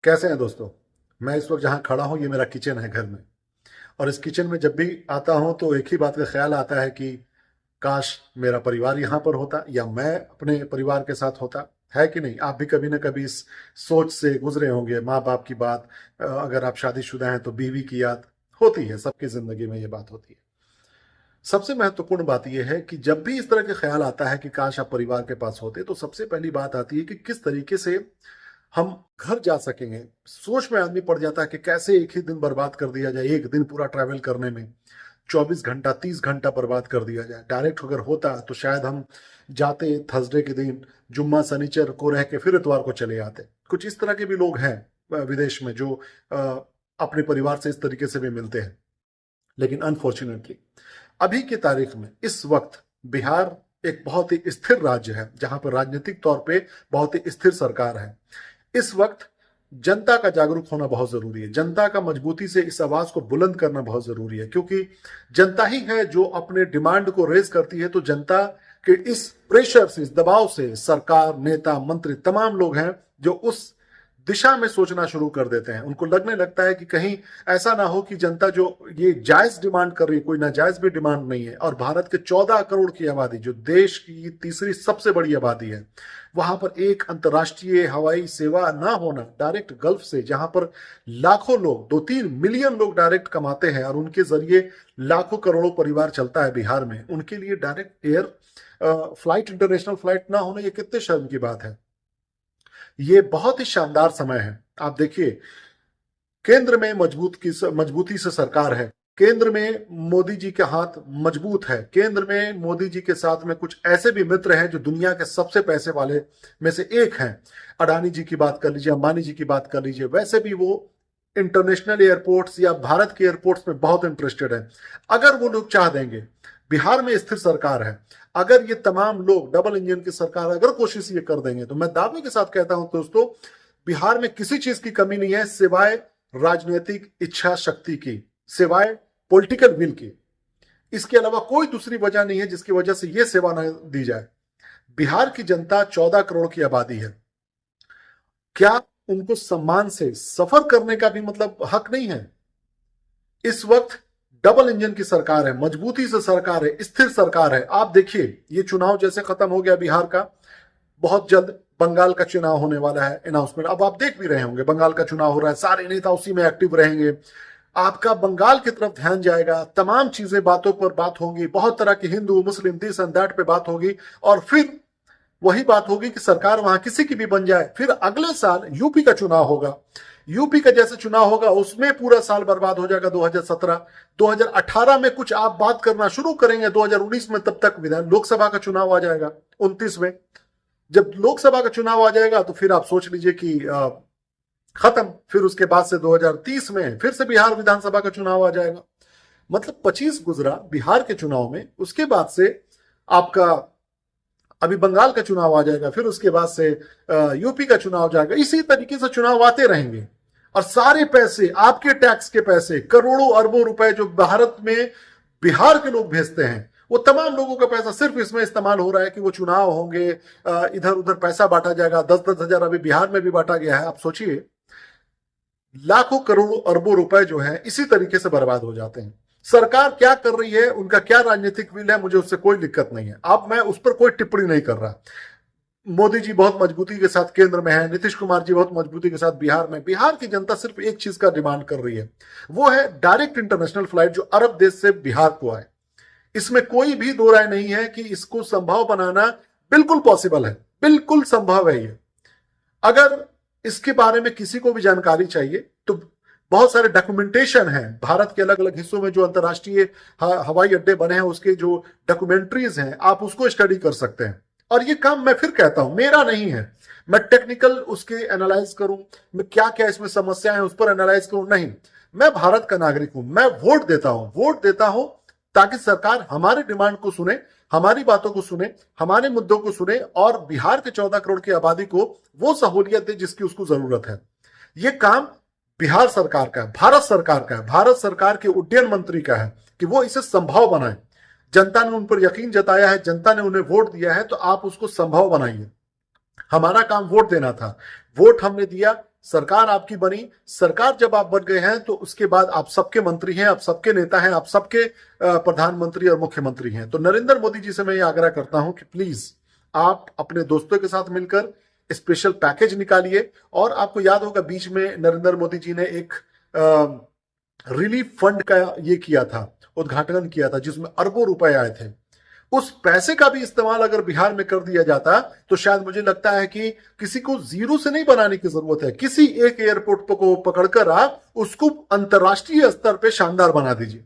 कैसे हैं दोस्तों। मैं इस वक्त जहाँ खड़ा हूँ ये मेरा किचन है घर में। और इस किचन में जब भी आता हूँ तो एक ही बात का ख्याल आता है कि काश मेरा परिवार यहाँ पर होता या मैं अपने परिवार के साथ होता। है कि नहीं? आप भी कभी ना कभी इस सोच से गुजरे होंगे। माँ बाप की बात, अगर आप शादीशुदा हैं तो बीवी की याद होती है। सबकी जिंदगी में ये बात होती है। सबसे महत्वपूर्ण बात यह है कि जब भी इस तरह के ख्याल आता है कि काश आप परिवार के पास होते, तो सबसे पहली बात आती है कि किस तरीके से हम घर जा सकेंगे। सोच में आदमी पड़ जाता है कि कैसे एक ही दिन बर्बाद कर दिया जाए। एक दिन पूरा ट्रैवल करने में 24 घंटा 30 घंटा बर्बाद कर दिया जाए। डायरेक्ट अगर होता तो शायद हम जाते थर्सडे के दिन, जुम्मा शनिचर को रह के फिर इतवार को चले आते। कुछ इस तरह के भी लोग हैं विदेश में जो अपने परिवार से इस तरीके से भी मिलते हैं। लेकिन अनफॉर्चुनेटली अभी की तारीख में इस वक्त बिहार एक बहुत ही स्थिर राज्य है, जहां पर राजनीतिक तौर पे बहुत ही स्थिर सरकार है। इस वक्त जनता का जागरूक होना बहुत जरूरी है। जनता का मजबूती से इस आवाज को बुलंद करना बहुत जरूरी है, क्योंकि जनता ही है जो अपने डिमांड को रेज करती है। तो जनता के इस प्रेशर से, इस दबाव से सरकार, नेता, मंत्री, तमाम लोग हैं जो उस दिशा में सोचना शुरू कर देते हैं। उनको लगने लगता है कि कहीं ऐसा ना हो कि जनता जो ये जायज डिमांड कर रही है, कोई नाजायज भी डिमांड नहीं है। और भारत के 14 करोड़ की आबादी, जो देश की तीसरी सबसे बड़ी आबादी है, वहां पर एक अंतर्राष्ट्रीय हवाई सेवा ना होना, डायरेक्ट गल्फ से, जहां पर लाखों लोग, 2-3 मिलियन लोग डायरेक्ट कमाते हैं और उनके जरिए लाखों करोड़ों परिवार चलता है बिहार में, उनके लिए direct air flight, international flight ना होना, ये कितने शर्म की बात है। ये बहुत ही शानदार समय है। आप देखिए, केंद्र में मजबूती से सरकार है। केंद्र में मोदी जी के हाथ मजबूत है। केंद्र में मोदी जी के साथ में कुछ ऐसे भी मित्र हैं जो दुनिया के सबसे पैसे वाले में से एक हैं। अडानी जी की बात कर लीजिए, अंबानी जी की बात कर लीजिए। वैसे भी वो इंटरनेशनल एयरपोर्ट्स या भारत के एयरपोर्ट्स में बहुत इंटरेस्टेड है। अगर वो लोग चाह देंगे, बिहार में स्थिर सरकार है, अगर ये तमाम लोग, डबल इंजन की सरकार अगर कोशिश ये कर देंगे, तो मैं दावे के साथ कहता हूं दोस्तों, बिहार में किसी चीज की कमी नहीं है सिवाय राजनीतिक इच्छा शक्ति की, सिवाय पॉलिटिकल विल की। इसके अलावा कोई दूसरी वजह नहीं है जिसकी वजह से यह सेवा न दी जाए। बिहार की जनता 14 करोड़ की आबादी है। क्या उनको सम्मान से सफर करने का भी मतलब हक नहीं है? इस वक्त डबल इंजन की सरकार है, मजबूती से सरकार है, स्थिर सरकार है। आप देखिए, ये चुनाव जैसे खत्म हो गया बिहार का, बहुत जल्द बंगाल का चुनाव होने वाला है, अनाउंसमेंट। अब आप देख भी रहे होंगे, बंगाल का चुनाव हो रहा है, सारे नेता उसी में एक्टिव रहेंगे। आपका बंगाल की तरफ ध्यान जाएगा, तमाम चीजें, बातों पर बात होंगी, बहुत तरह की हिंदू मुस्लिम दिस एंड दैट पे बात होगी। और फिर वही बात होगी कि सरकार वहां किसी की भी बन जाए, फिर अगले साल यूपी का चुनाव होगा। यूपी का जैसे चुनाव होगा उसमें पूरा साल बर्बाद हो जाएगा। 2017 2018 में कुछ आप बात करना शुरू करेंगे, 2019 में तब तक विधान लोकसभा का चुनाव आ जाएगा। 29 में जब लोकसभा का चुनाव आ जाएगा तो फिर आप सोच लीजिए कि खत्म। फिर उसके बाद से 2030 में फिर से बिहार विधानसभा का चुनाव आ जाएगा। मतलब 25 गुजरा बिहार के चुनाव में, उसके बाद से आपका अभी बंगाल का चुनाव आ जाएगा, फिर उसके बाद से यूपी का चुनाव आ जाएगा। इसी तरीके से चुनाव आते रहेंगे और सारे पैसे, आपके टैक्स के पैसे, करोड़ों अरबों रुपए जो भारत में बिहार के लोग भेजते हैं, वो तमाम लोगों का पैसा सिर्फ इसमें इस्तेमाल हो रहा है कि वो चुनाव होंगे, इधर उधर पैसा बांटा जाएगा। 10-10 हजार अभी बिहार में भी बांटा गया है। आप सोचिए, लाखों करोड़ों अरबों रुपए जो है इसी तरीके से बर्बाद हो जाते हैं। सरकार क्या कर रही है, उनका क्या राजनीतिक विल है, मुझे उससे कोई दिक्कत नहीं है। अब मैं उस पर कोई टिप्पणी नहीं कर रहा। मोदी जी बहुत मजबूती के साथ केंद्र में है, नीतीश कुमार जी बहुत मजबूती के साथ बिहार में। बिहार की जनता सिर्फ एक चीज का डिमांड कर रही है, वो है डायरेक्ट इंटरनेशनल फ्लाइट जो अरब देश से बिहार को आए। इसमें कोई भी दो राय नहीं है कि इसको संभव बनाना बिल्कुल पॉसिबल है, बिल्कुल संभव है ये। अगर इसके बारे में किसी को भी जानकारी चाहिए तो बहुत सारे डॉक्यूमेंटेशन हैं भारत के अलग अलग हिस्सों में, जो अंतर्राष्ट्रीय हवाई अड्डे बने हैं उसके जो डॉक्यूमेंट्रीज हैं, आप उसको स्टडी कर सकते हैं। और ये काम मैं फिर कहता हूं मेरा नहीं है, मैं टेक्निकल उसके एनालाइज करूं, मैं क्या क्या इसमें समस्या है उस पर एनालाइज करूं, नहीं। मैं भारत का नागरिक हूं, मैं वोट देता हूं ताकि सरकार हमारे डिमांड को सुने, हमारी बातों को सुने, हमारे मुद्दों को सुने और बिहार के 14 करोड़ की आबादी को वो सहूलियत दे जिसकी उसको जरूरत है। ये काम बिहार सरकार का है, भारत सरकार का है, भारत सरकार के उड्डयन मंत्री का है कि वो इसे संभव बनाए। जनता ने उन पर यकीन जताया है, जनता ने उन्हें वोट दिया है, तो आप उसको संभव बनाइए। हमारा काम वोट देना था, वोट हमने दिया, सरकार आपकी बनी, सरकार जब आप बन गए हैं तो उसके बाद आप सबके मंत्री हैं, आप सबके नेता हैं, आप सबके प्रधानमंत्री और मुख्यमंत्री हैं। तो नरेंद्र मोदी जी से मैं ये आग्रह करता हूं कि प्लीज आप अपने दोस्तों के साथ मिलकर स्पेशल पैकेज निकालिए। और आपको याद होगा बीच में नरेंद्र मोदी जी ने एक रिलीफ फंड का ये किया था, उद्घाटन किया था, जिसमें अरबों रुपए आए थे। उस पैसे का भी इस्तेमाल अगर बिहार में कर दिया जाता तो शायद मुझे लगता है कि किसी को जीरो से नहीं बनाने की जरूरत है, किसी एक एयरपोर्ट को पकड़कर आप उसको अंतर्राष्ट्रीय स्तर पे शानदार बना दीजिए।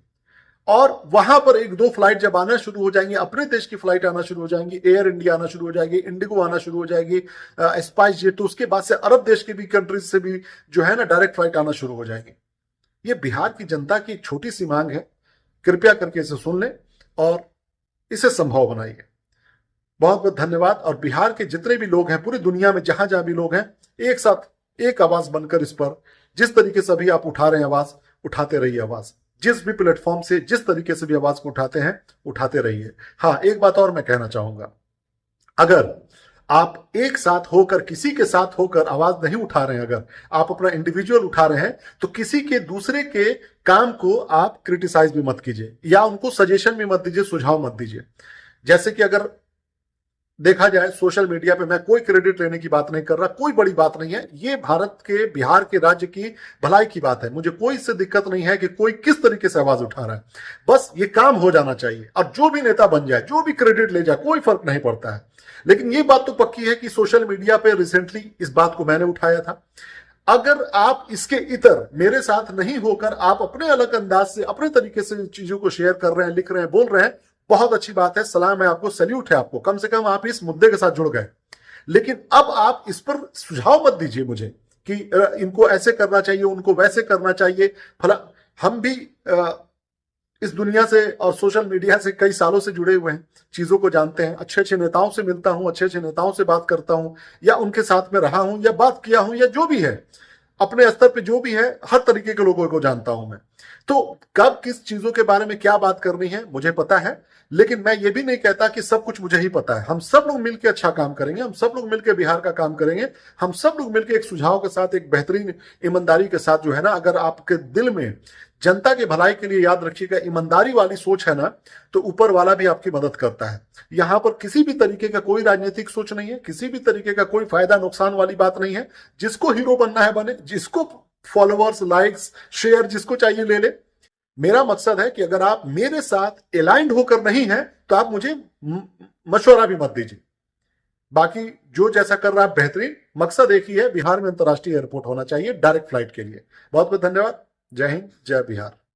और वहां पर एक दो फ्लाइट जब आना शुरू हो जाएंगी, अपने देश की फ्लाइट आना शुरू हो जाएंगी, एयर इंडिया आना शुरू हो जाएगी, इंडिगो आना शुरू हो जाएगी, स्पाइस जेट, तो उसके बाद से अरब देश के भी कंट्रीज से भी जो है ना डायरेक्ट फ्लाइट आना शुरू हो जाएंगी। ये बिहार की जनता की एक छोटी सी मांग है, कृपया करके इसे सुन लें और इसे संभव बनाइए। बहुत बहुत धन्यवाद। और बिहार के जितने भी लोग हैं, पूरी दुनिया में जहां जहां भी लोग हैं, एक साथ एक आवाज बनकर इस पर जिस तरीके से अभी आप उठा रहे हैं आवाज, उठाते रहिए आवाज। जिस भी प्लेटफॉर्म से जिस तरीके से भी आवाज को उठाते हैं, उठाते रहिए। हाँ, एक बात और मैं कहना चाहूंगा, अगर आप एक साथ होकर, किसी के साथ होकर आवाज नहीं उठा रहे हैं, अगर आप अपना इंडिविजुअल उठा रहे हैं, तो किसी के दूसरे के काम को आप क्रिटिसाइज भी मत कीजिए या उनको सजेशन भी मत दीजिए, सुझाव मत दीजिए। जैसे कि अगर देखा जाए सोशल मीडिया पे, मैं कोई क्रेडिट लेने की बात नहीं कर रहा, कोई बड़ी बात नहीं है, ये भारत के, बिहार के राज्य की भलाई की बात है। मुझे कोई इससे दिक्कत नहीं है कि कोई किस तरीके से आवाज उठा रहा है, बस ये काम हो जाना चाहिए। और जो भी नेता बन जाए, जो भी क्रेडिट ले जाए, कोई फर्क नहीं पड़ता है। लेकिन ये बात तो पक्की है कि सोशल मीडिया पे रिसेंटली इस बात को मैंने उठाया था। अगर आप इसके इतर मेरे साथ नहीं होकर आप अपने अलग अंदाज से, अपने तरीके से चीजों को शेयर कर रहे हैं, लिख रहे हैं, बोल रहे हैं, बहुत अच्छी बात है, सलाम है आपको, सैल्यूट है आपको, कम से कम आप इस मुद्दे के साथ जुड़ गए। लेकिन अब आप इस पर सुझाव मत दीजिए मुझे कि इनको ऐसे करना चाहिए, उनको वैसे करना चाहिए, फला। हम भी इस दुनिया से और सोशल मीडिया से कई सालों से जुड़े हुए हैं, चीजों को जानते हैं, अच्छे अच्छे नेताओं से मिलता हूं, अच्छे अच्छे नेताओं से बात करता हूं, या उनके साथ में रहा हूं, या बात किया हूं, या जो भी है, अपने स्तर पे जो भी है, हर तरीके के लोगों को जानता हूं मैं। तो कब किस चीजों के बारे में क्या बात करनी है मुझे पता है, लेकिन मैं ये भी नहीं कहता कि सब कुछ मुझे ही पता है। हम सब लोग मिलकर अच्छा काम करेंगे, हम सब लोग मिलकर बिहार का काम करेंगे, हम सब लोग मिलकर एक सुझाव के साथ, एक बेहतरीन ईमानदारी के साथ, जो है ना, अगर आपके दिल में जनता की भलाई के लिए, याद रखिएगा, ईमानदारी वाली सोच है ना, तो ऊपर वाला भी आपकी मदद करता है। यहां पर किसी भी तरीके का कोई राजनीतिक सोच नहीं है, किसी भी तरीके का कोई फायदा नुकसान वाली बात नहीं है। जिसको हीरो बनना है बने, जिसको फॉलोअर्स, लाइक्स, शेयर जिसको चाहिए ले ले। मेरा मकसद है कि अगर आप मेरे साथ अलाइंड होकर नहीं है तो आप मुझे मशवरा भी मत दीजिए। बाकी जो जैसा कर रहा है बेहतरीन, मकसद एक ही है, बिहार में अंतर्राष्ट्रीय एयरपोर्ट होना चाहिए डायरेक्ट फ्लाइट के लिए। बहुत बहुत धन्यवाद। जय हिंद, जय बिहार।